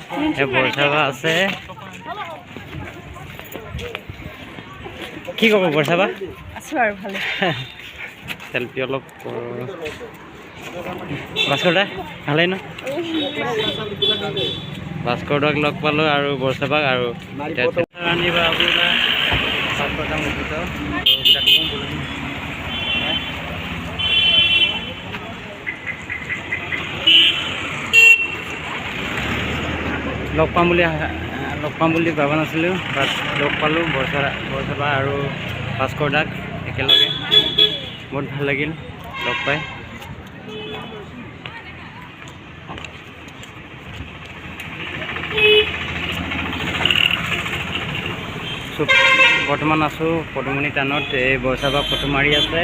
বৰচাবা আছে। কি ক'ব বৰচাবা? আছো আৰু ভালে। চেলফি অলপ ভাস্কৰ দা ভালেই ন? ভাস্কৰ দাক লগ পালোঁ আৰু বৰচাবাক আৰু ৰান্ধিবা আপোনাৰ লগ পাম বুলি ভবা নাছিলোঁ, বাট লগ পালোঁ বৰচাবা আৰু ভাস্কৰ দাক একেলগে। বহুত ভাল লাগিল লগ পাই। বৰ্তমান আছোঁ পদুমণি টানত। এই বৰচাবা ফটো মাৰি আছে।